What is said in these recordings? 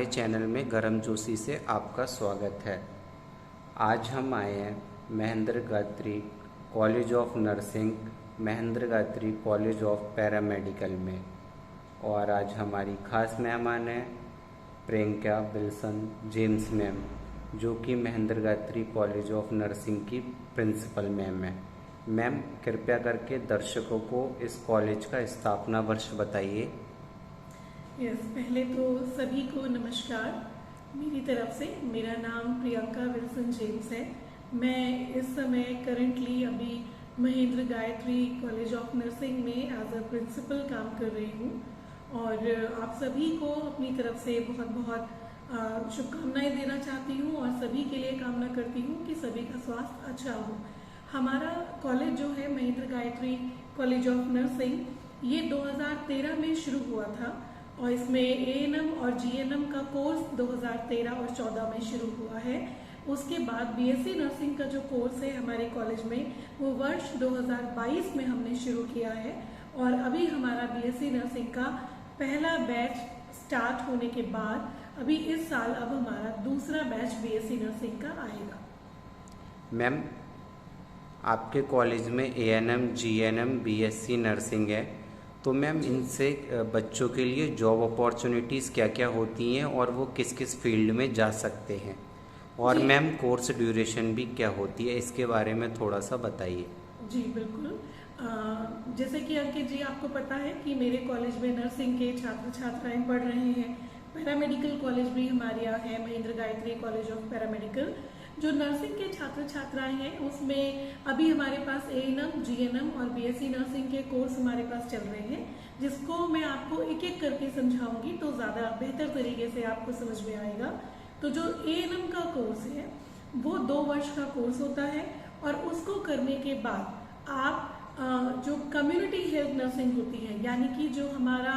हमारे चैनल में गरम जोशी से आपका स्वागत है। आज हम आए हैं Mahendra Gayatri college of nursing, Mahendra Gayatri college of paramedical में, और आज हमारी खास मेहमान हैं प्रियंका विल्सन जेम्स मैम, जो कि Mahendra Gayatri college of nursing की प्रिंसिपल मैम है। मैम, कृपया करके दर्शकों को इस कॉलेज का स्थापना वर्ष बताइए। पहले तो सभी को नमस्कार मेरी तरफ से। मेरा नाम प्रियंका विल्सन जेम्स है। मैं इस समय करंटली अभी Mahendra Gayatri college of nursing में एज अ प्रिंसिपल काम कर रही हूँ और आप सभी को अपनी तरफ से बहुत बहुत शुभकामनाएं देना चाहती हूँ और सभी के लिए कामना करती हूँ कि सभी का स्वास्थ्य अच्छा हो। हमारा कॉलेज जो है Mahendra Gayatri college of nursing, ये 2013 में शुरू हुआ था और इसमें एएनएम और जीएनएम का कोर्स 2013 और 14 में शुरू हुआ है। उसके बाद बीएससी नर्सिंग का जो कोर्स है हमारे कॉलेज में, वो वर्ष 2022 में हमने शुरू किया है और अभी हमारा बीएससी नर्सिंग का पहला बैच स्टार्ट होने के बाद अभी इस साल अब हमारा दूसरा बैच बीएससी नर्सिंग का आएगा। मैम, आपके कॉलेज में एएनएम, जीएनएम, बीएससी नर्सिंग है, तो मैम इनसे बच्चों के लिए जॉब अपॉर्चुनिटीज़ क्या क्या होती हैं और वो किस किस फील्ड में जा सकते हैं, और मैम कोर्स ड्यूरेशन भी क्या होती है, इसके बारे में थोड़ा सा बताइए। जी बिल्कुल। जैसे कि अंकित जी, आपको पता है कि मेरे कॉलेज में नर्सिंग के छात्र छात्राएं पढ़ रहे हैं। पैरामेडिकल कॉलेज भी हमारे यहाँ है, Mahendra Gayatri college of paramedical. जो नर्सिंग के छात्र छात्राएं हैं उसमें अभी हमारे पास एएनएम, जीएनएम और बीएससी नर्सिंग के कोर्स हमारे पास चल रहे हैं, जिसको मैं आपको एक एक करके समझाऊंगी तो ज़्यादा बेहतर तरीके से आपको समझ में आएगा। तो जो एएनएम का कोर्स है वो 2 वर्ष का कोर्स होता है और उसको करने के बाद आप जो कम्युनिटी हेल्थ नर्सिंग होती है, यानी कि जो हमारा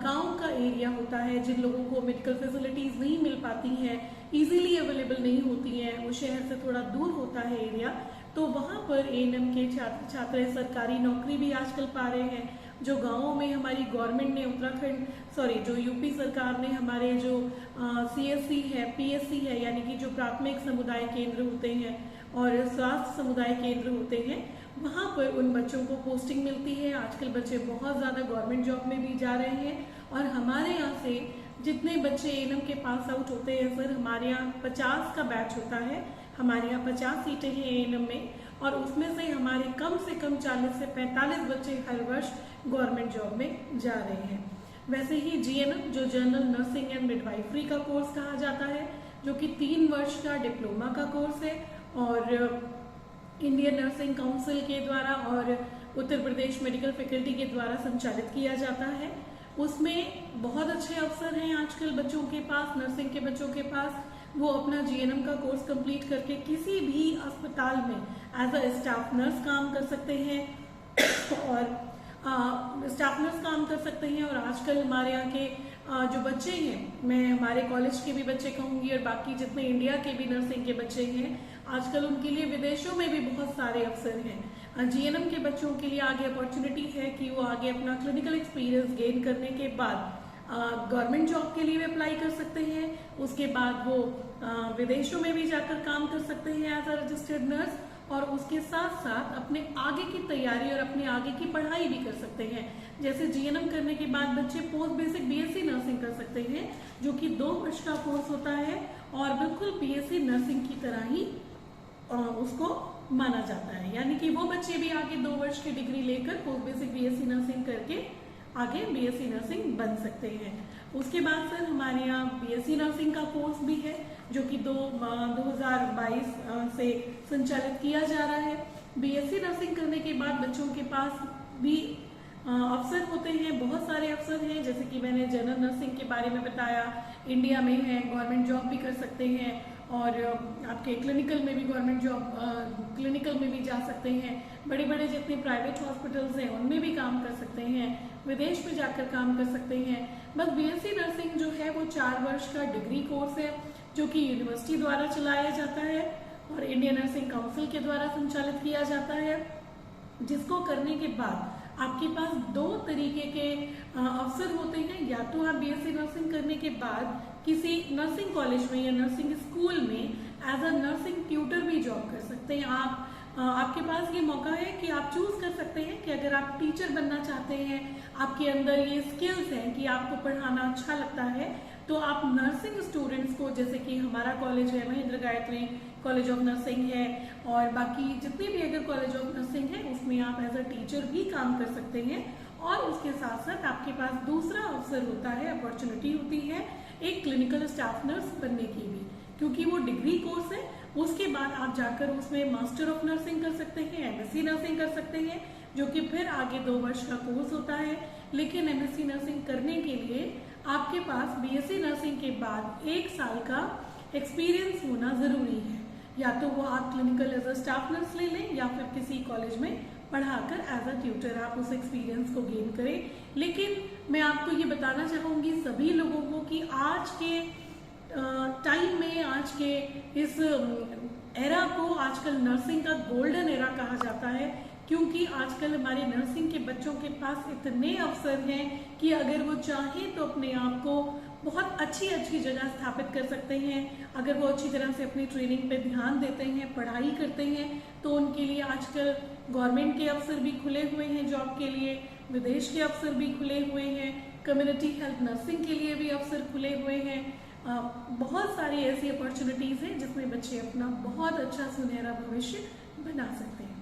गांव का एरिया होता है, जिन लोगों को मेडिकल फैसिलिटीज नहीं मिल पाती हैं, इजीली अवेलेबल नहीं होती हैं, वो शहर से थोड़ा दूर होता है एरिया, तो वहाँ पर एएनएम के छात्र छात्र सरकारी नौकरी भी आजकल पा रहे हैं। जो गाँवों में हमारी गवर्नमेंट ने जो यूपी सरकार ने हमारे जो सीएससी है, पीएससी है, यानी कि जो प्राथमिक समुदाय केंद्र होते हैं और स्वास्थ्य समुदाय केंद्र होते हैं, वहाँ पर उन बच्चों को पोस्टिंग मिलती है। आजकल बच्चे बहुत ज़्यादा गवर्नमेंट जॉब में भी जा रहे हैं और हमारे यहाँ से जितने बच्चे एएनएम के पास आउट होते हैं सर, हमारे यहाँ 50 का बैच होता है। हमारे यहाँ 50 सीटें हैं एएनएम में और उसमें से हमारे कम से कम 40 से 45 बच्चे हर वर्ष गवर्नमेंट जॉब में जा रहे हैं। वैसे ही जीएनएम, जो जनरल नर्सिंग एंड मिडवाइफरी का कोर्स कहा जाता है, जो कि 3 वर्ष का डिप्लोमा का कोर्स है और इंडियन नर्सिंग काउंसिल के द्वारा और उत्तर प्रदेश मेडिकल फैकल्टी के द्वारा संचालित किया जाता है। उसमें बहुत अच्छे अवसर हैं आजकल बच्चों के पास, नर्सिंग के बच्चों के पास। वो अपना जीएनएम का कोर्स कंप्लीट करके किसी भी अस्पताल में एज अ स्टाफ नर्स काम कर सकते हैं और स्टाफ नर्स काम कर सकते हैं। और आजकल हमारे यहाँ के जो बच्चे हैं, मैं हमारे कॉलेज के भी बच्चे कहूँगी और बाकी जितने इंडिया के भी नर्सिंग के बच्चे हैं, आजकल उनके लिए विदेशों में भी बहुत सारे अवसर हैं। जीएनएम के बच्चों के लिए आगे अपॉर्चुनिटी है कि वो आगे अपना क्लिनिकल एक्सपीरियंस गेन करने के बाद गवर्नमेंट जॉब के लिए भी अप्लाई कर सकते हैं। उसके बाद वो विदेशों में भी जाकर काम कर सकते हैं एज अ रजिस्टर्ड नर्स, और उसके साथ साथ अपने आगे की तैयारी और अपने आगे की पढ़ाई भी कर सकते हैं। जैसे जीएनएम करने के बाद बच्चे पोस्ट बेसिक बीएससी नर्सिंग कर सकते हैं, जो कि 2 वर्ष का कोर्स होता है और बिल्कुल बीएससी नर्सिंग की तरह ही उसको माना जाता है। यानी कि वो बच्चे भी आगे 2 वर्ष की डिग्री लेकर पोस्ट बेसिक बीएससी नर्सिंग करके आगे बीएससी नर्सिंग बन सकते हैं। उसके बाद सर हमारे यहाँ बीएससी नर्सिंग का कोर्स भी है, जो कि 2022 से संचालित किया जा रहा है। बीएससी नर्सिंग करने के बाद बच्चों के पास भी अवसर होते हैं, बहुत सारे अवसर हैं। जैसे कि मैंने जनरल नर्सिंग के बारे में बताया, इंडिया में है, गवर्नमेंट जॉब भी कर सकते हैं और आपके क्लिनिकल में भी गवर्नमेंट जॉब क्लिनिकल में भी जा सकते हैं। बड़े बड़े जितने प्राइवेट हॉस्पिटल्स हैं उनमें भी काम कर सकते हैं, विदेश में जाकर काम कर सकते हैं। बस बीएससी नर्सिंग जो है वो 4 वर्ष का डिग्री कोर्स है, जो कि यूनिवर्सिटी द्वारा चलाया जाता है और इंडियन नर्सिंग काउंसिल के द्वारा संचालित किया जाता है, जिसको करने के बाद आपके पास दो तरीके के अवसर होते हैं। या तो आप बीएससी नर्सिंग करने के बाद किसी नर्सिंग कॉलेज में या नर्सिंग स्कूल में एज अ नर्सिंग ट्यूटर भी जॉब कर सकते हैं। आपके पास ये मौका है कि आप चूज कर सकते हैं कि अगर आप टीचर बनना चाहते हैं, आपके अंदर ये स्किल्स हैं कि आपको पढ़ाना अच्छा लगता है, तो आप नर्सिंग स्टूडेंट्स को, जैसे कि हमारा कॉलेज है Mahendra Gayatri college of nursing है, और बाकी जितने भी अगर कॉलेज ऑफ नर्सिंग है उसमें आप एज अ टीचर भी काम कर सकते हैं। और उसके साथ साथ आपके पास दूसरा अवसर होता है, अपॉर्चुनिटी होती है एक क्लिनिकल स्टाफ नर्स बनने की भी, क्योंकि वो डिग्री कोर्स है। उसके बाद आप जाकर उसमें मास्टर ऑफ नर्सिंग कर सकते हैं, एमएससी नर्सिंग कर सकते हैं, जो कि फिर आगे 2 वर्ष का कोर्स होता है। लेकिन एमएससी नर्सिंग करने के लिए आपके पास बीएससी नर्सिंग के बाद 1 साल का एक्सपीरियंस होना जरूरी है। या तो वो आप clinical as a staff nurse ले लें या फिर किसी कॉलेज में पढ़ाकर एज अ ट्यूटर आप उस एक्सपीरियंस को गेन करें। लेकिन मैं आपको ये बताना चाहूंगी सभी लोगों को कि आज के टाइम में, आज के इस एरा को आजकल नर्सिंग का गोल्डन एरा कहा जाता है, क्योंकि आजकल हमारे नर्सिंग के बच्चों के पास इतने अवसर हैं कि अगर वो चाहें तो अपने आप को बहुत अच्छी जगह स्थापित कर सकते हैं। अगर वो अच्छी तरह से अपनी ट्रेनिंग पे ध्यान देते हैं, पढ़ाई करते हैं, तो उनके लिए आजकल गवर्नमेंट के अवसर भी खुले हुए हैं जॉब के लिए, विदेश के अवसर भी खुले हुए हैं, कम्युनिटी हेल्थ नर्सिंग के लिए भी अवसर खुले हुए हैं। बहुत सारी ऐसी अपॉर्चुनिटीज हैं जिसमें बच्चे अपना बहुत अच्छा सुनहरा भविष्य बना सकते हैं।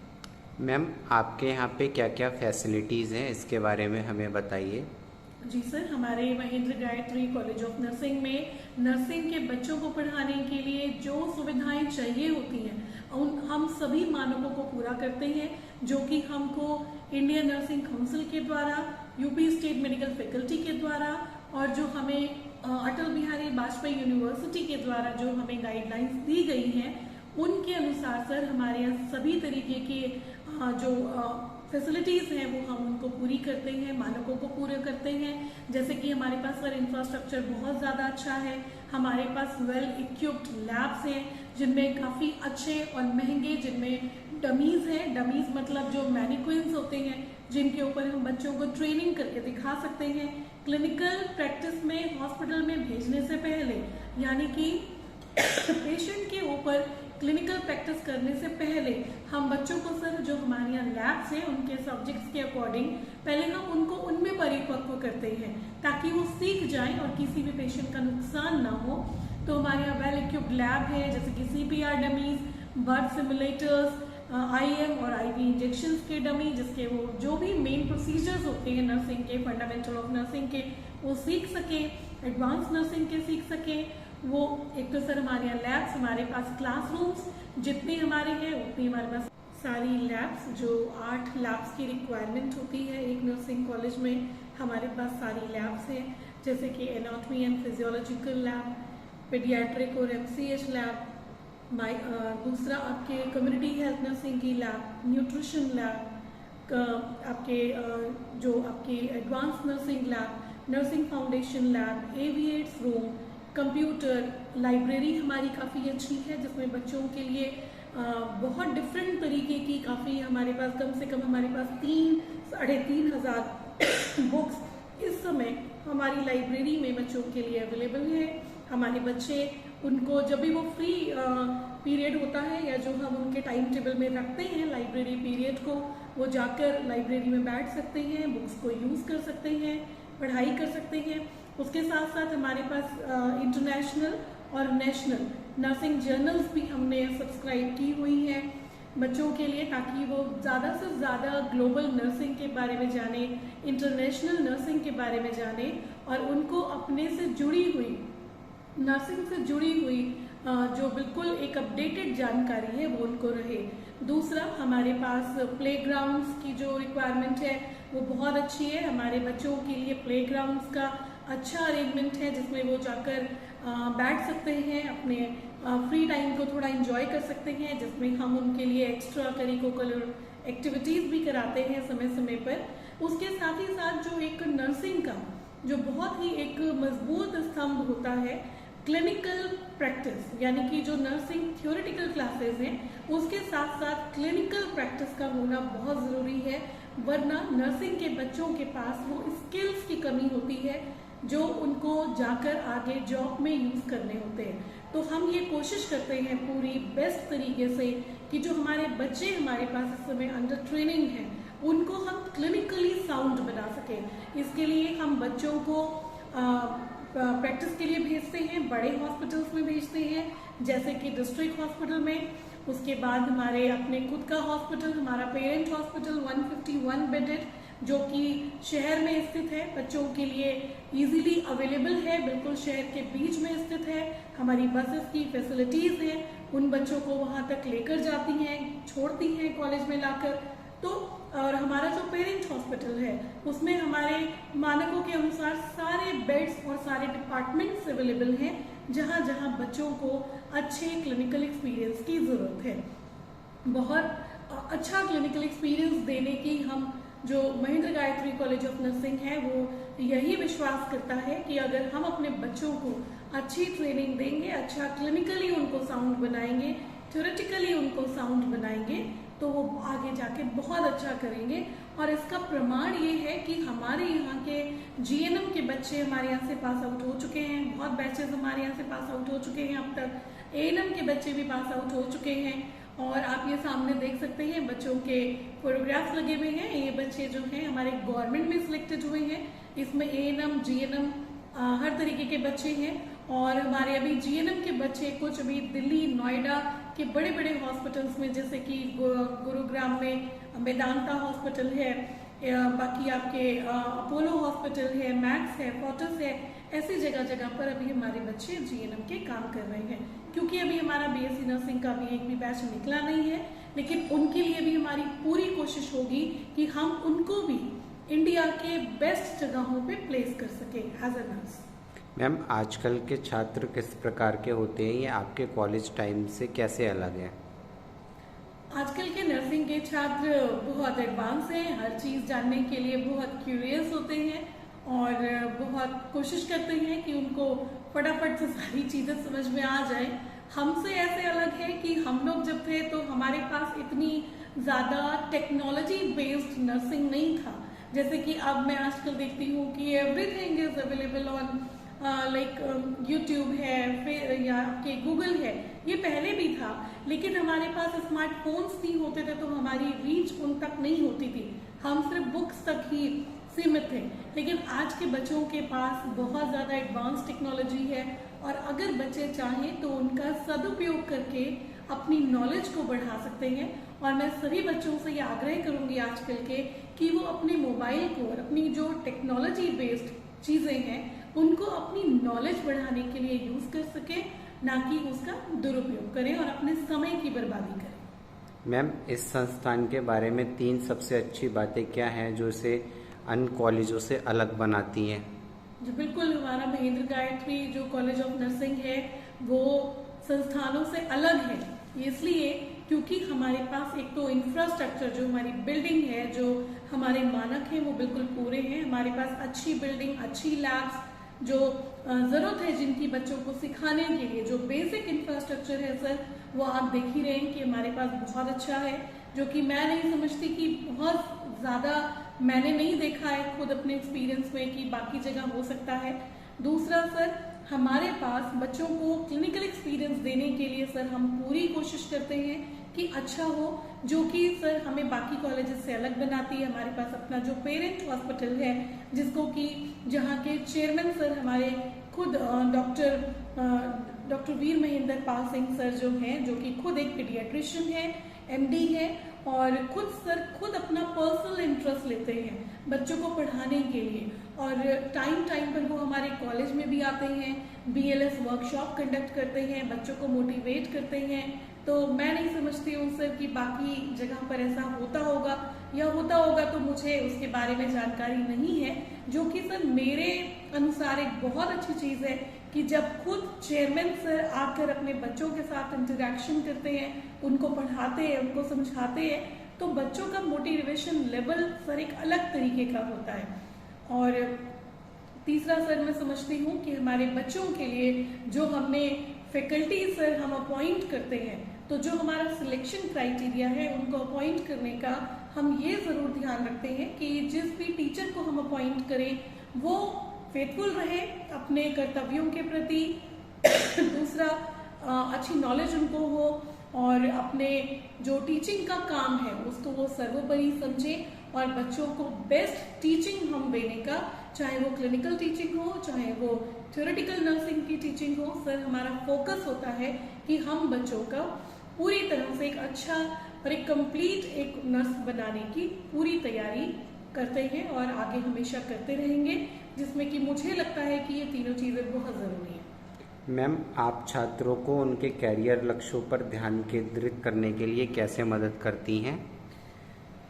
मैम, आपके यहाँ पे क्या क्या फैसिलिटीज़ हैं, इसके बारे में हमें बताइए। जी सर, हमारे Mahendra Gayatri college of nursing में नर्सिंग के बच्चों को पढ़ाने के लिए जो सुविधाएं चाहिए होती हैं हम सभी मानकों को पूरा करते हैं, जो कि हमको इंडियन नर्सिंग काउंसिल के द्वारा, यूपी स्टेट मेडिकल फैकल्टी के द्वारा, और जो हमें अटल बिहारी वाजपेयी यूनिवर्सिटी के द्वारा जो हमें गाइडलाइंस दी गई हैं, उनके अनुसार सर हमारे यहाँ सभी तरीके के जो फैसिलिटीज हैं वो हम उनको पूरी करते हैं, मानकों को पूरे करते हैं। जैसे कि हमारे पास सर इंफ्रास्ट्रक्चर बहुत ज़्यादा अच्छा है, हमारे पास वेल इक्विप्ड लैब्स हैं जिनमें काफ़ी अच्छे और महंगे, जिनमें डमीज हैं, डमीज मतलब जो मैनिक्विन्स होते हैं जिनके ऊपर हम बच्चों को ट्रेनिंग करके दिखा सकते हैं। क्लिनिकल प्रैक्टिस में हॉस्पिटल में भेजने से पहले, यानी कि पेशेंट के ऊपर क्लिनिकल प्रैक्टिस करने से पहले हम बच्चों को सर जो हमारे यहाँ लैब्स हैं उनके सब्जेक्ट्स के अकॉर्डिंग पहले हम उनको उनमें परिपक्व करते हैं ताकि वो सीख जाएं और किसी भी पेशेंट का नुकसान ना हो। तो हमारे यहाँ वेल इक्विप्ड लैब है, जैसे कि CPR dummies, birth simulators, IM और IV इंजेक्शन के डमी, जिसके वो जो भी मेन प्रोसीजर्स होते हैं नर्सिंग के, फंडामेंटल ऑफ नर्सिंग के, वो सीख सके, एडवांस नर्सिंग के सीख सके वो। एक तो सर हमारे यहाँ लैब्स, हमारे पास क्लासरूम्स जितने हमारे हैं उतनी हमारे पास सारी लैब्स, जो 8 लैब्स की रिक्वायरमेंट होती है एक नर्सिंग कॉलेज में, हमारे पास सारी लैब्स हैं, जैसे कि anatomy and physiological lab, paediatric और MCH लैब, दूसरा आपके कम्युनिटी हेल्थ नर्सिंग की लैब, न्यूट्रिशन लैब, आपके जो आपकी advance nursing lab, nursing foundation lab, AV aids room, computer, library हमारी काफ़ी अच्छी है जिसमें बच्चों के लिए बहुत डिफरेंट तरीके की काफ़ी हमारे पास, कम से कम हमारे पास 3-3.5 हज़ार बुक्स इस समय हमारी लाइब्रेरी में बच्चों के लिए अवेलेबल है। हमारे बच्चे उनको जब भी वो फ्री पीरियड होता है या जो हम उनके टाइम टेबल में रखते हैं लाइब्रेरी पीरियड को, वो जाकर लाइब्रेरी में बैठ सकते हैं, बुक्स को यूज़ कर सकते हैं, पढ़ाई कर सकते हैं। उसके साथ साथ हमारे पास इंटरनेशनल और नेशनल नर्सिंग जर्नल्स भी हमने सब्सक्राइब की हुई हैं बच्चों के लिए, ताकि वो ज़्यादा से ज़्यादा ग्लोबल नर्सिंग के बारे में जाने, इंटरनेशनल नर्सिंग के बारे में जाने और उनको अपने से जुड़ी हुई, नर्सिंग से जुड़ी हुई जो बिल्कुल एक अपडेटेड जानकारी है वो उनको रहे। दूसरा, हमारे पास प्लेग्राउंड्स की जो रिक्वायरमेंट है वो बहुत अच्छी है। हमारे बच्चों के लिए प्लेग्राउंड्स का अच्छा अरेंजमेंट है जिसमें वो जाकर बैठ सकते हैं, अपने फ्री टाइम को थोड़ा एंजॉय कर सकते हैं, जिसमें हम उनके लिए एक्स्ट्रा करिकुलर एक्टिविटीज़ भी कराते हैं समय समय पर। उसके साथ ही साथ जो एक नर्सिंग का जो बहुत ही एक मजबूत स्तंभ होता है क्लिनिकल प्रैक्टिस, यानी कि जो नर्सिंग थ्योरेटिकल क्लासेस हैं उसके साथ साथ क्लिनिकल प्रैक्टिस का होना बहुत ज़रूरी है, वरना नर्सिंग के बच्चों के पास वो स्किल्स की कमी होती है जो उनको जाकर आगे जॉब में यूज़ करने होते हैं। तो हम ये कोशिश करते हैं पूरी बेस्ट तरीके से कि जो हमारे बच्चे हमारे पास इस समय अंडर ट्रेनिंग हैं उनको हम क्लिनिकली साउंड बना सकें। इसके लिए हम बच्चों को प्रैक्टिस के लिए भेजते हैं, बड़े हॉस्पिटल्स में भेजते हैं जैसे कि डिस्ट्रिक्ट हॉस्पिटल में, उसके बाद हमारे अपने खुद का हॉस्पिटल, हमारा पेरेंट हॉस्पिटल 151 बेडेड जो कि शहर में स्थित है, बच्चों के लिए इजीली अवेलेबल है, बिल्कुल शहर के बीच में स्थित है। हमारी बसेस की फैसिलिटीज हैं, उन बच्चों को वहां तक लेकर जाती हैं, छोड़ती हैं कॉलेज में लाकर। तो और हमारा जो पेरेंट हॉस्पिटल है उसमें हमारे मानकों के अनुसार सारे बेड्स और सारे डिपार्टमेंट्स अवेलेबल हैं जहां जहां बच्चों को अच्छे क्लिनिकल एक्सपीरियंस की जरूरत है। बहुत अच्छा क्लिनिकल एक्सपीरियंस देने की हम जो Mahendra Gayatri college of nursing है वो यही विश्वास करता है कि अगर हम अपने बच्चों को अच्छी ट्रेनिंग देंगे, अच्छा क्लिनिकली उनको साउंड बनाएंगे, थ्योरेटिकली उनको साउंड बनाएंगे तो वो आगे जाके बहुत अच्छा करेंगे। और इसका प्रमाण ये है कि हमारे यहाँ के जीएनएम के बच्चे हमारे यहाँ से पास आउट हो चुके हैं, बहुत बैचेस हमारे यहाँ से पास आउट हो चुके हैं, अब तक एएनएम के बच्चे भी पास आउट हो चुके हैं। और आप ये सामने देख सकते हैं बच्चों के फोटोग्राफ्स लगे हुए हैं। ये बच्चे जो हैं हमारे गवर्नमेंट में सिलेक्टेड हुए हैं, इसमें एएनएम जीएनएम हर तरीके के बच्चे हैं। और हमारे अभी जीएनएम के बच्चे कुछ अभी दिल्ली, नोएडा के बड़े बड़े हॉस्पिटल्स में जैसे कि गुरुग्राम में मेदांता हॉस्पिटल है, बाकी आपके अपोलो हॉस्पिटल है, मैक्स है, फोर्टिस है, ऐसी जगह जगह पर अभी हमारे बच्चे जीएनएम के काम कर रहे हैं। क्योंकि अभी हमारा बीएससी नर्सिंग का भी एक भी बैच निकला नहीं है, लेकिन उनके लिए भी हमारी पूरी कोशिश होगी कि हम उनको भी इंडिया के बेस्ट जगहों पे प्लेस कर सके एज अ नर्स। मैम, आजकल के छात्र किस प्रकार के होते हैं, ये आपके कॉलेज टाइम से कैसे अलग है? आजकल के नर्सिंग के छात्र बहुत एडवांस हैं, हर चीज़ जानने के लिए बहुत क्यूरियस होते हैं और बहुत कोशिश करते हैं कि उनको फटाफट से सारी चीज़ें समझ में आ जाए। हमसे ऐसे अलग है कि हम लोग जब थे तो हमारे पास इतनी ज़्यादा टेक्नोलॉजी बेस्ड नर्सिंग नहीं था, जैसे कि अब मैं आजकल देखती हूँ कि everything is available on like YouTube है, फिर या आपके गूगल है। ये पहले भी था, लेकिन हमारे पास स्मार्टफोन्स नहीं होते थे तो हमारी रीच उन तक नहीं होती थी, हम सिर्फ बुक्स तक ही सीमित थे। लेकिन आज के बच्चों के पास बहुत ज़्यादा एडवांस टेक्नोलॉजी है और अगर बच्चे चाहें तो उनका सदुपयोग करके अपनी नॉलेज को बढ़ा सकते हैं। और मैं सभी बच्चों से ये आग्रह करूंगी आजकल के कि वो अपने मोबाइल को और अपनी जो टेक्नोलॉजी बेस्ड चीज़ें हैं उनको अपनी नॉलेज बढ़ाने के लिए यूज़ कर सके, ना कि उसका दुरुपयोग करें और अपने समय की बर्बादी करें। मैम, इस संस्थान के बारे में 3 सबसे अच्छी बातें क्या हैं जो इसे अन्य कॉलेजों से अलग बनाती हैं? जी बिल्कुल, हमारा महेंद्र गायत्री जो कॉलेज ऑफ नर्सिंग है वो संस्थानों से अलग है, इसलिए क्योंकि हमारे पास एक तो इंफ्रास्ट्रक्चर, जो हमारी बिल्डिंग है, जो हमारे मानक हैं वो बिल्कुल पूरे हैं। हमारे पास अच्छी बिल्डिंग, अच्छी लैब्स, जो ज़रूरत है जिनकी बच्चों को सिखाने के लिए जो बेसिक इंफ्रास्ट्रक्चर है सर, वो आप देख ही रहे हैं कि हमारे पास बहुत अच्छा है, जो कि मैं नहीं समझती कि बहुत ज़्यादा मैंने नहीं देखा है खुद अपने एक्सपीरियंस में कि बाकी जगह हो सकता है। दूसरा सर, हमारे पास बच्चों को क्लिनिकल एक्सपीरियंस देने के लिए सर हम पूरी कोशिश करते हैं कि अच्छा हो, जो कि सर हमें बाकी कॉलेजेस से अलग बनाती है। हमारे पास अपना जो पेरेंट हॉस्पिटल है, जिसको कि जहाँ के चेयरमैन सर हमारे खुद डॉक्टर वीर महेंद्र पाल सिंह सर जो हैं, जो कि खुद एक पीडियाट्रिशियन है, एमडी है और खुद अपना पर्सनल इंटरेस्ट लेते हैं बच्चों को पढ़ाने के लिए। और टाइम पर वो हमारे कॉलेज में भी आते हैं, बीएलएस वर्कशॉप कंडक्ट करते हैं, बच्चों को मोटिवेट करते हैं। तो मैं नहीं समझती हूँ सर कि बाकी जगह पर ऐसा होता होगा, या होता होगा तो मुझे उसके बारे में जानकारी नहीं है। जो कि सर मेरे अनुसार एक बहुत अच्छी चीज़ है कि जब खुद चेयरमैन सर आकर अपने बच्चों के साथ इंटरेक्शन करते हैं, उनको पढ़ाते हैं, उनको समझाते हैं, तो बच्चों का मोटिवेशन लेवल सर एक अलग तरीके का होता है। और तीसरा सर मैं समझती हूँ कि हमारे बच्चों के लिए जो हमने फैकल्टी सर हम अपॉइंट करते हैं, तो जो हमारा सिलेक्शन क्राइटेरिया है उनको अपॉइंट करने का हम ये ज़रूर ध्यान रखते हैं कि जिस भी टीचर को हम अपॉइंट करें वो फेथफुल रहे अपने कर्तव्यों के प्रति। दूसरा, अच्छी नॉलेज उनको हो और अपने जो टीचिंग का काम है उसको वो सर्वोपरि समझे और बच्चों को बेस्ट टीचिंग हम देने का, चाहे वो क्लिनिकल टीचिंग हो चाहे वो थ्योरेटिकल नर्सिंग की टीचिंग हो, सर हमारा फोकस होता है कि हम बच्चों का पूरी तरह से एक अच्छा और एक कंप्लीट एक नर्स बनाने की पूरी तैयारी करते हैं और आगे हमेशा करते रहेंगे, जिसमें कि मुझे लगता है कि ये तीनों चीज़ें बहुत ज़रूरी हैं। मैम, आप छात्रों को उनके कैरियर लक्ष्यों पर ध्यान केंद्रित करने के लिए कैसे मदद करती हैं?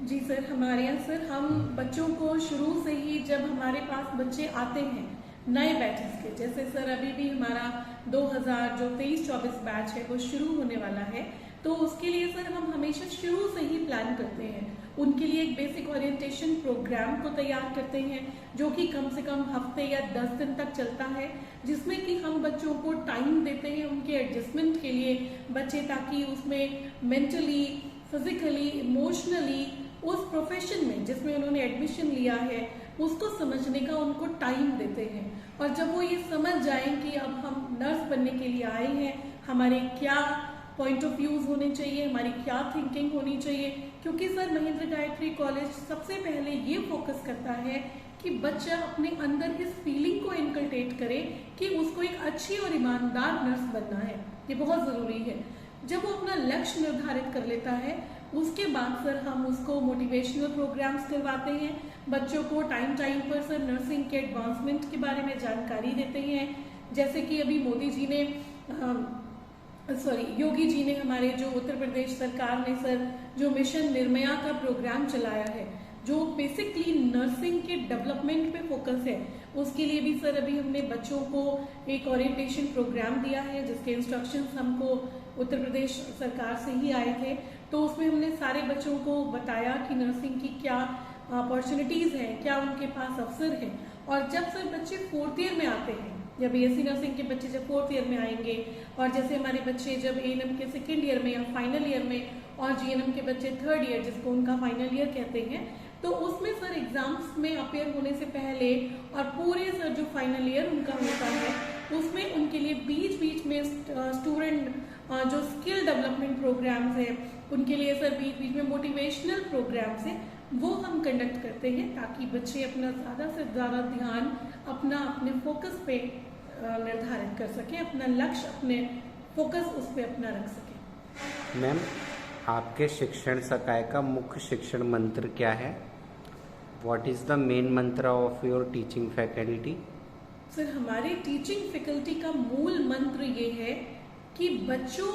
जी सर, हमारे यहाँ सर हम बच्चों को शुरू से ही, जब हमारे पास बच्चे आते हैं नए बैचेस के, जैसे सर अभी भी हमारा 2023-24 बैच है वो शुरू होने वाला है, तो उसके लिए सर हम हमेशा शुरू से ही प्लान करते हैं। उनके लिए एक बेसिक ओरिएंटेशन प्रोग्राम को तैयार करते हैं जो कि कम से कम हफ्ते या 10 दिन तक चलता है, जिसमें कि हम बच्चों को टाइम देते हैं उनके एडजस्टमेंट के लिए बच्चे, ताकि उसमें मेंटली, फिजिकली, इमोशनली उस प्रोफेशन में जिसमें उन्होंने एडमिशन लिया है उसको समझने का उनको टाइम देते हैं। और जब वो ये समझ जाएं कि अब हम नर्स बनने के लिए आए हैं, हमारे क्या पॉइंट ऑफ व्यूज होने चाहिए, हमारी क्या थिंकिंग होनी चाहिए, क्योंकि सर महेंद्र गायत्री कॉलेज सबसे पहले ये फोकस करता है कि बच्चा अपने अंदर इस फीलिंग को इनकल्टेट करे कि उसको एक अच्छी और ईमानदार नर्स बनना है। ये बहुत ज़रूरी है। जब वो अपना लक्ष्य निर्धारित कर लेता है उसके बाद सर हम उसको मोटिवेशनल प्रोग्राम्स करवाते हैं, बच्चों को टाइम टाइम पर सर नर्सिंग के एडवांसमेंट के बारे में जानकारी देते हैं। जैसे कि अभी मोदी जी ने योगी जी ने, हमारे जो उत्तर प्रदेश सरकार ने सर जो मिशन निर्मया का प्रोग्राम चलाया है जो बेसिकली नर्सिंग के डेवलपमेंट पे फोकस है, उसके लिए भी सर अभी हमने बच्चों को एक ओरिएंटेशन प्रोग्राम दिया है जिसके इंस्ट्रक्शंस हमको उत्तर प्रदेश सरकार से ही आए थे। तो उसमें हमने सारे बच्चों को बताया कि नर्सिंग की क्या अपॉर्चुनिटीज़ हैं, क्या उनके पास अवसर हैं। और जब सर बच्चे 4th ईयर में आते हैं, या बीएससी नर्सिंग के बच्चे जब 4th ईयर में आएंगे, और जैसे हमारे बच्चे जब एएनएम के 2nd ईयर में या फाइनल ईयर में, और जीएनएम के बच्चे 3rd ईयर जिसको उनका फाइनल ईयर कहते हैं, तो उसमें सर एग्जाम्स में अपेयर होने से पहले और पूरे सर जो फाइनल ईयर उनका होता है उसमें उनके लिए बीच बीच में स्टूडेंट जो स्किल डेवलपमेंट प्रोग्राम्स हैं उनके लिए सर बीच बीच में मोटिवेशनल प्रोग्राम्स हैं वो हम कंडक्ट करते हैं, ताकि बच्चे अपना ज़्यादा से ज़्यादा ध्यान अपने फोकस पे निर्धारित कर सकें, अपना लक्ष्य, अपने फोकस उस पर अपना रख सकें। मैम, आपके शिक्षण संकाय का मुख्य शिक्षण मंत्र क्या है? व्हाट इज़ द मेन मंत्र of your teaching faculty? Sir हमारे टीचिंग फैकल्टी का मूल मंत्र ये है कि बच्चों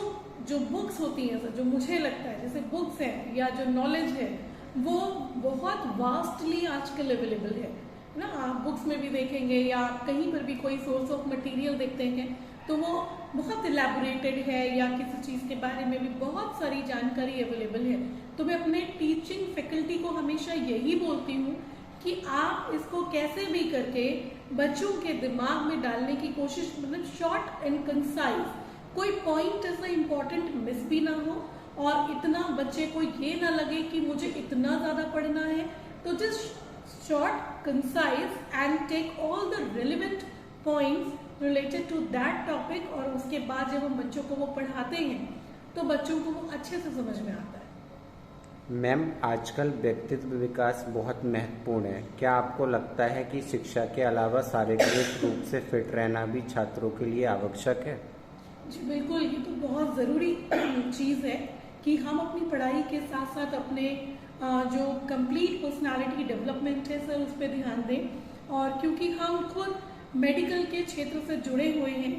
जो बुक्स होती हैं सर, जो मुझे लगता है जैसे बुक्स हैं या जो नॉलेज है वो बहुत वास्टली आजकल अवेलेबल है ना। आप बुक्स में भी देखेंगे या कहीं पर भी कोई सोर्स ऑफ मटेरियल देखते हैं तो वो बहुत इलेबोरेटेड है या किसी चीज़ के बारे में भी बहुत सारी जानकारी अवेलेबल है। तो मैं अपने टीचिंग फैकल्टी को हमेशा यही बोलती हूँ कि आप इसको कैसे भी करके बच्चों के दिमाग में डालने की कोशिश, मतलब शॉर्ट एंड कंसाइज, कोई पॉइंट ऐसा इम्पोर्टेंट मिस भी ना हो और इतना बच्चे को ये ना लगे कि मुझे इतना ज़्यादा पढ़ना है। तो just short, concise and take all the relevant points related to that topic, और उसके बाद जब हम बच्चों को वो पढ़ाते हैं तो बच्चों को वो अच्छे से समझ में आता है। मैम, आजकल व्यक्तित्व विकास बहुत महत्वपूर्ण है। क्या आपको लगता है कि शिक्षा के अलावा शारीरिक रूप से फिट रहना भी छात्रों के लिए आवश्यक है? जी बिल्कुल, ये तो बहुत ज़रूरी चीज़ है कि हम अपनी पढ़ाई के साथ साथ अपने जो कंप्लीट पर्सनालिटी डेवलपमेंट है सर उस पर ध्यान दें। और क्योंकि हम खुद मेडिकल के क्षेत्र से जुड़े हुए हैं,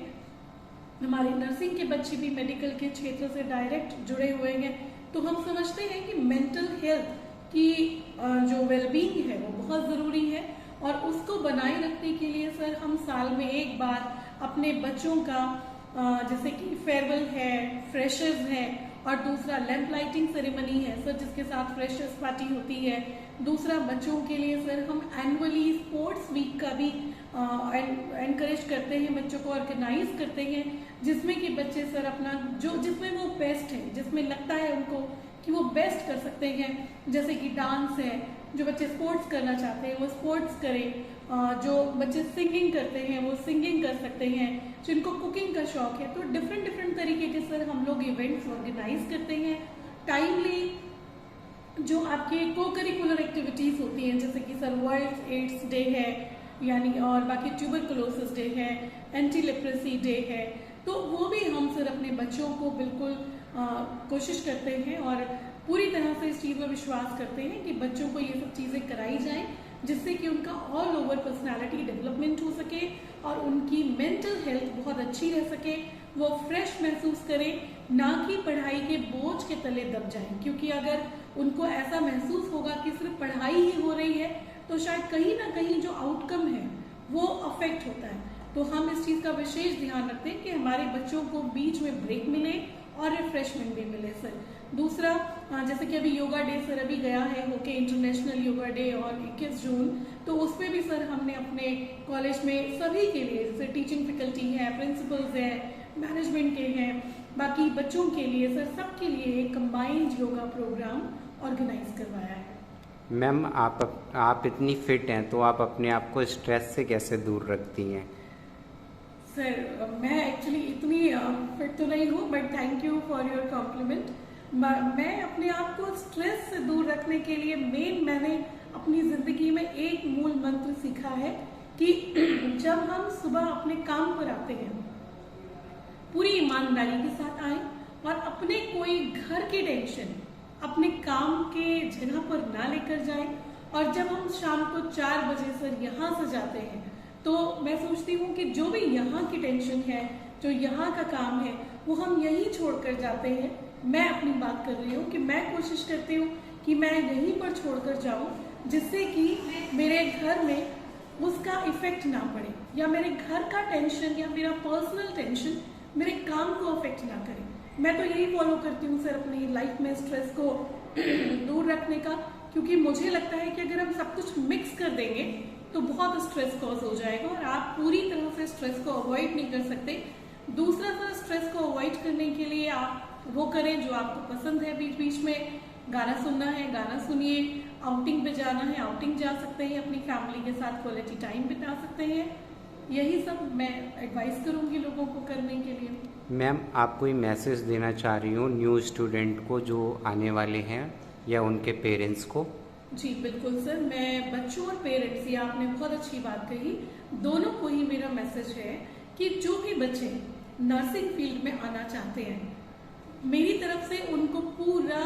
हमारे नर्सिंग के बच्चे भी मेडिकल के क्षेत्र से डायरेक्ट जुड़े हुए हैं, तो हम समझते हैं कि मेंटल हेल्थ की जो वेलबींग है वो बहुत ज़रूरी है। और उसको बनाए रखने के लिए सर हम साल में एक बार अपने बच्चों का जैसे कि फेयरवेल है, फ्रेशर्स है, और दूसरा लैंप लाइटिंग सेरेमनी है सर जिसके साथ फ्रेशर्स पार्टी होती है। दूसरा बच्चों के लिए सर हम एनुअली स्पोर्ट्स वीक का भी एनकरेज करते हैं, बच्चों को ऑर्गेनाइज करते हैं, जिसमें कि बच्चे सर अपना जो जिसमें वो बेस्ट है, जिसमें लगता है उनको कि वो बेस्ट कर सकते हैं, जैसे कि डांस है, जो बच्चे स्पोर्ट्स करना चाहते हैं वो स्पोर्ट्स करें, जो बच्चे सिंगिंग करते हैं वो सिंगिंग कर सकते हैं, जिनको कुकिंग का शौक है। तो डिफरेंट डिफरेंट तरीके के सर हम लोग इवेंट्स ऑर्गेनाइज करते हैं। टाइमली जो आपके को करिकुलर एक्टिविटीज होती हैं, जैसे कि सर वर्ल्ड एड्स डे है, यानी और बाकी ट्यूबरकुलोसिस डे है, एंटी लेप्रेसी डे है, तो वो भी हम सर अपने बच्चों को बिल्कुल कोशिश करते हैं और पूरी तरह से इस चीज़ में विश्वास करते हैं कि बच्चों को ये सब चीज़ें कराई जाएं, जिससे कि उनका ऑल ओवर पर्सनालिटी डेवलपमेंट हो सके और उनकी मेंटल हेल्थ बहुत अच्छी रह सके, वो फ्रेश महसूस करें, ना कि पढ़ाई के बोझ के तले दब जाएं। क्योंकि अगर उनको ऐसा महसूस होगा कि सिर्फ पढ़ाई ही हो रही है, तो शायद कहीं ना कहीं जो आउटकम है वो अफेक्ट होता है। तो हम इस चीज़ का विशेष ध्यान रखते हैं कि हमारे बच्चों को बीच में ब्रेक मिले और रिफ्रेशमेंट भी मिले सर। दूसरा, जैसे कि अभी योगा डे सर अभी गया है होके, इंटरनेशनल योगा डे, और 21 जून, तो उसमें भी सर हमने अपने कॉलेज में सभी के लिए, जैसे टीचिंग फैकल्टी है, प्रिंसिपल्स है, मैनेजमेंट के हैं, बाकी बच्चों के लिए सर, सबके लिए एक कंबाइंड योगा प्रोग्राम ऑर्गेनाइज करवाया है। मैम, आप इतनी फिट हैं तो आप अपने आप को स्ट्रेस से कैसे दूर रखती हैं? सर मैं एक्चुअली इतनी फिट तो नहीं हूँ, but thank you for your compliment. मैं अपने आप को स्ट्रेस से दूर रखने के लिए मैंने अपनी जिंदगी में एक मूल मंत्र सीखा है कि जब हम सुबह अपने काम पर आते हैं, पूरी ईमानदारी के साथ आए और अपने कोई घर की टेंशन अपने काम के जगह पर ना लेकर जाए। और जब हम शाम को 4 बजे सर यहाँ से जाते हैं, तो मैं सोचती हूँ कि जो भी यहाँ की टेंशन है, जो यहाँ का काम है, वो हम यहीं छोड़कर जाते हैं। मैं अपनी बात कर रही हूँ कि मैं कोशिश करती हूँ कि मैं यहीं पर छोड़कर जाऊँ, जिससे कि मेरे घर में उसका इफेक्ट ना पड़े, या मेरे घर का टेंशन या मेरा पर्सनल टेंशन मेरे काम को अफेक्ट ना करे। मैं तो यही फॉलो करती हूँ सर अपनी लाइफ में स्ट्रेस को दूर रखने का, क्योंकि मुझे लगता है कि अगर हम सब कुछ मिक्स कर देंगे तो बहुत स्ट्रेस कॉज हो जाएगा और आप पूरी तरह से स्ट्रेस को अवॉइड नहीं कर सकते। दूसरा सर, स्ट्रेस को अवॉइड करने के लिए आप वो करें जो आपको पसंद है। बीच बीच में गाना सुनना है, गाना सुनिए, आउटिंग पे जाना है, आउटिंग जा सकते हैं, अपनी फैमिली के साथ क्वालिटी टाइम बिता सकते हैं। यही सब मैं एडवाइस करूंगी लोगों को करने के लिए। मैम, आप कोई मैसेज देना चाह रही हो न्यू स्टूडेंट को जो आने वाले हैं, या उनके पेरेंट्स को? जी बिल्कुल सर, मैं बच्चों और पेरेंट्स, ये आपने बहुत अच्छी बात कही, दोनों को ही मेरा मैसेज है कि जो भी बच्चे नर्सिंग फील्ड में आना चाहते हैं, मेरी तरफ से उनको पूरा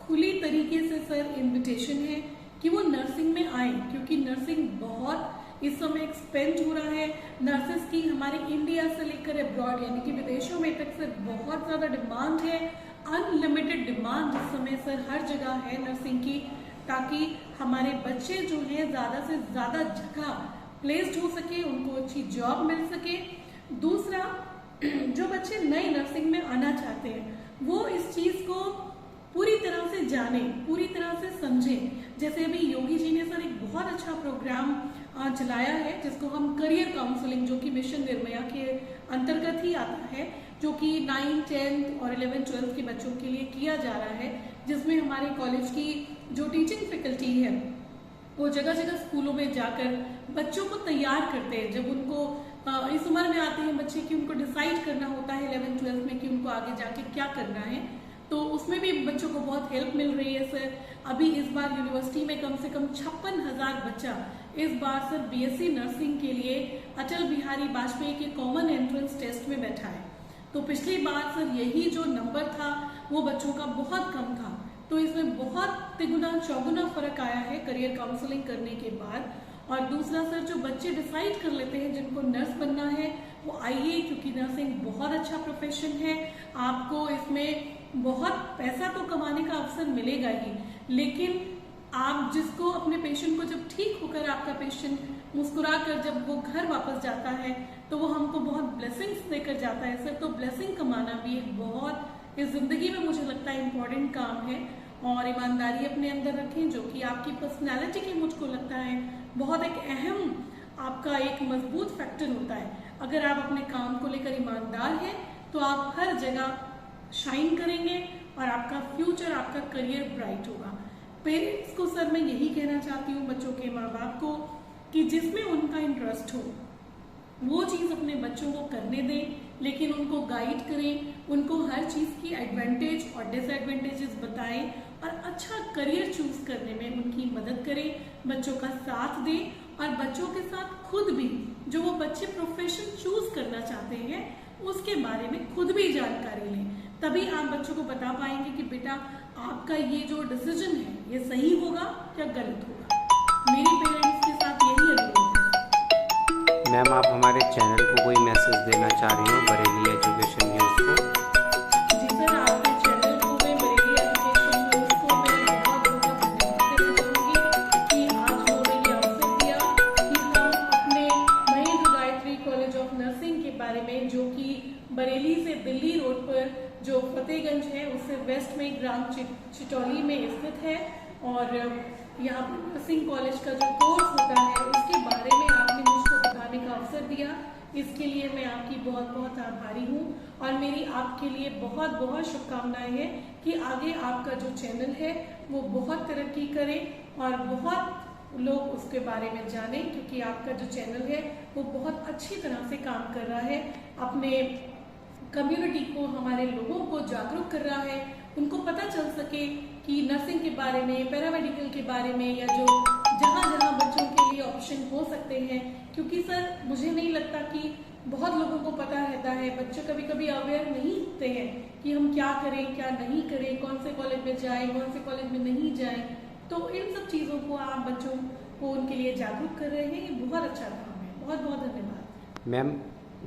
खुली तरीके से सर इनविटेशन है कि वो नर्सिंग में आए, क्योंकि नर्सिंग बहुत इस समय एक्सपेंड हो रहा है। नर्सेस की हमारे इंडिया से लेकर अब्रॉड यानी कि विदेशों में तक सर बहुत ज़्यादा डिमांड है, अनलिमिटेड डिमांड इस समय सर हर जगह है नर्सिंग की, ताकि हमारे बच्चे जो हैं ज़्यादा से ज़्यादा जगह प्लेस्ड हो सके, उनको अच्छी जॉब मिल सके। दूसरा, जो बच्चे नए नर्सिंग में आना चाहते हैं वो इस चीज़ को पूरी तरह से जाने, पूरी तरह से समझें। जैसे अभी योगी जी ने सर एक बहुत अच्छा प्रोग्राम चलाया है, जिसको हम करियर काउंसलिंग, जो कि मिशन निर्भया के अंतर्गत ही आता है, जो कि 9, 10 और 11, 12 के बच्चों के लिए किया जा रहा है, जिसमें हमारे कॉलेज की जो टीचिंग फैकल्टी है वो जगह जगह स्कूलों में जाकर बच्चों को तैयार करते हैं। जब उनको इस उम्र में आते हैं बच्चे कि उनको डिसाइड करना होता है 11, 12 में कि उनको आगे जाके क्या करना है, तो उसमें भी बच्चों को बहुत हेल्प मिल रही है सर। अभी इस बार यूनिवर्सिटी में कम से कम 56,000 बच्चा इस बार सर बीएससी नर्सिंग के लिए अटल बिहारी वाजपेयी के कॉमन एंट्रेंस टेस्ट में बैठा है। तो पिछली बार सर यही जो नंबर था वो बच्चों का बहुत कम था, तो इसमें बहुत तिगुना चौगुना फर्क आया है करियर काउंसलिंग करने के बाद। और दूसरा सर, जो बच्चे डिसाइड कर लेते हैं जिनको नर्स बनना है वो आइए, क्योंकि नर्सिंग बहुत अच्छा प्रोफेशन है, आपको इसमें बहुत पैसा तो कमाने का अवसर मिलेगा ही, लेकिन आप जिसको अपने पेशेंट को जब ठीक होकर आपका पेशेंट मुस्कुरा कर जब वो घर वापस जाता है तो वो हमको बहुत ब्लेसिंग्स देकर जाता है सर। तो ब्लेसिंग कमाना भी एक बहुत इस जिंदगी में मुझे लगता है इम्पोर्टेंट काम है। और ईमानदारी अपने अंदर रखें, जो कि आपकी पर्सनैलिटी की मुझको लगता है बहुत एक अहम आपका एक मजबूत फैक्टर होता है। अगर आप अपने काम को लेकर ईमानदार हैं तो आप हर जगह शाइन करेंगे और आपका फ्यूचर, आपका करियर ब्राइट होगा। पेरेंट्स को सर मैं यही कहना चाहती हूँ, बच्चों के माँ बाप को, कि जिसमें उनका इंटरेस्ट हो वो चीज़ अपने बच्चों को करने दें, लेकिन उनको गाइड करें, उनको हर चीज़ की एडवांटेज और डिसएडवांटेजेस बताएं और अच्छा करियर चूज करने में उनकी मदद करें, बच्चों का साथ दें और बच्चों के साथ खुद भी जो वो बच्चे प्रोफेशन चूज करना चाहते हैं उसके बारे में खुद भी जानकारी लें। तभी आप बच्चों को बता पाएंगे कि बेटा आपका ये जो डिसीजन है ये सही होगा या गलत होगा। मेरे पेरेंट्स के साथ यही अनुरोध है। मैम, आप हमारे चैनल को कोई मैसेज देना चाह रही हो बरेली एजुकेशन न्यूज़ को? जी सर, आपके चैनल को, मैं बरेली एजुकेशन न्यूज़ को मैं बहुत बहुत धन्यवाद देना चाहूँगी कि आज उन्होंने ये अवसर दिया कि हम अपने Mahendra Gayatri college of nursing के बारे में, जो कि बरेली से दिल्ली रोड पर जो फतेहगंज है उससे वेस्ट में ग्राम चिटौली में स्थित है, और यहाँ पर नर्सिंग कॉलेज का जो कोर्स होता है उसके बारे में आपने मुझको बताने का अवसर दिया। इसके लिए मैं आपकी बहुत बहुत आभारी हूँ और मेरी आपके लिए बहुत बहुत शुभकामनाएं हैं कि आगे आपका जो चैनल है वो बहुत तरक्की करे और बहुत लोग उसके बारे में जानें, क्योंकि आपका जो चैनल है वो बहुत अच्छी तरह से काम कर रहा है, अपने कम्युनिटी को, हमारे लोगों को जागरूक कर रहा है, उनको पता चल सके कि नर्सिंग के बारे में, पैरामेडिकल के बारे में, या जो जहाँ जहाँ बच्चों के लिए ऑप्शन हो सकते हैं। क्योंकि सर मुझे नहीं लगता कि बहुत लोगों को पता रहता है, बच्चे कभी कभी अवेयर नहीं होते हैं कि हम क्या करें क्या नहीं करें, कौन से कॉलेज में जाएं, कौन से कॉलेज में नहीं जाएं। तो इन सब चीज़ों को आप बच्चों को उनके लिए जागरूक कर रहे हैं, ये बहुत अच्छा काम है। बहुत बहुत धन्यवाद ma'am,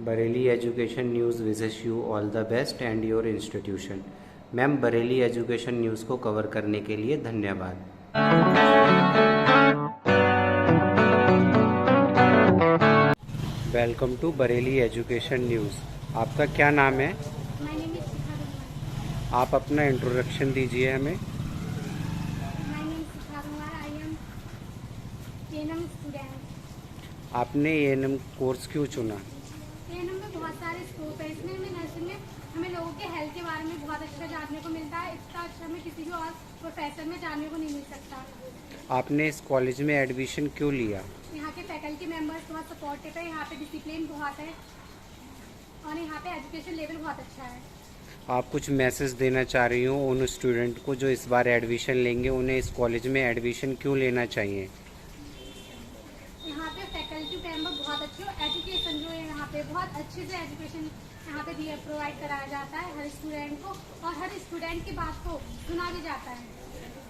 Bareilly education news wishes you all the best and your institution. Ma'am, Bareilly education news को कवर करने के लिए धन्यवाद। Welcome to Bareilly education news. आपका क्या नाम है? My name is Shikha Kumar. आप अपना इंट्रोडक्शन दीजिए हमें। My name is Shikha Kumar. I am ANM student. आपने एएनएम कोर्स क्यों चुना? ANM में बहुत सारे स्कोप है। इसमें हमें नर्सिंग में हमें लोगों के हेल्थ के बारे में बहुत अच्छा जानने को मिलता है। इसका अच्छा हमें किसी भी और प्रोफेसर में जानने को नहीं मिल सकता। आपने इस कॉलेज में एडमिशन क्यों लिया? यहाँ के फैकल्टी मेंबर्स बहुत सपोर्टिव है, यहाँ पे डिसिप्लिन बहुत है और यहाँ पे एजुकेशन लेवल बहुत अच्छा है। आप कुछ मैसेज देना चाह रही हो उन स्टूडेंट को जो इस बार एडमिशन लेंगे, उन्हें इस कॉलेज में एडमिशन क्यों लेना चाहिए? यहाँ पे फैकल्टी मेंबर बहुत अच्छे हो, एजुकेशन जो है यहाँ पे बहुत अच्छे से एजुकेशन यहाँ पे प्रोवाइड कराया जाता है हर स्टूडेंट को, और हर स्टूडेंट की बात को सुना भी जाता है।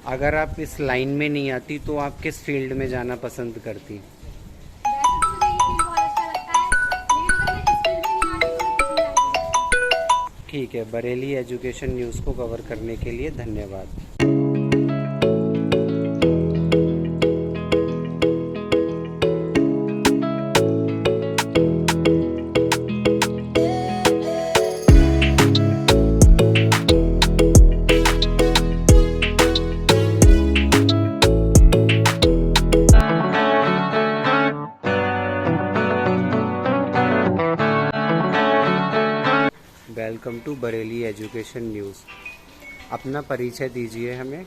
अगर आप इस लाइन में नहीं आती तो आप किस फील्ड में जाना पसंद करती? वैसे तो मुझे ये फील्ड बहुत अच्छा लगता है, लेकिन अगर मैं इस फील्ड में नहीं आती तो मैं किसी लाइन में। ठीक है, बरेली एजुकेशन न्यूज़ को कवर करने के लिए धन्यवाद। Welcome to Bareilly education news. अपना परिचय दीजिए हमें।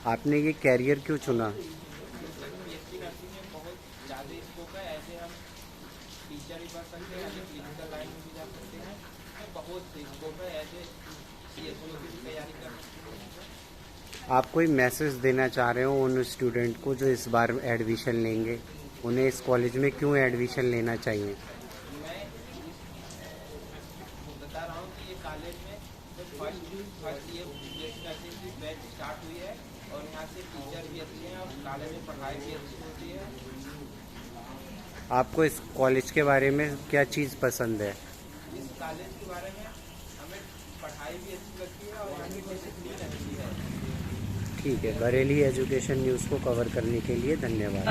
आपने ये कैरियर क्यों चुना? बीएससी नर्सिंग में बहुत ज़्यादा स्कोप है। ऐसे हम टीचर भी बन सकते हैं, ऐसे क्लिनिकल लाइन में भी जा सकते हैं, बहुत स्कोप है। ऐसे सीएसओ की भी तैयारी कर सकते हैं। आप कोई मैसेज देना चाह रहे हो उन स्टूडेंट को जो इस बार एडमिशन लेंगे, उन्हें इस कॉलेज में क्यों एडमिशन लेना चाहिए? मैं बता रहा हूँ कि ये कॉलेज में फर्स्ट ईयर बीएससी नर्सिंग की बैच स्टार्ट हुई है और यहाँ से टीचर भी अच्छे हैं और कॉलेज में पढ़ाई भी अच्छी होती है। आपको इस कॉलेज के बारे में क्या चीज़ पसंद है? इस कॉलेज के बारे में हमें पढ़ाई भी अच्छी लगती है और यहाँ की डिसिप्लिन अच्छी है। ठीक है, बरेली एजुकेशन न्यूज़ को कवर करने के लिए धन्यवाद।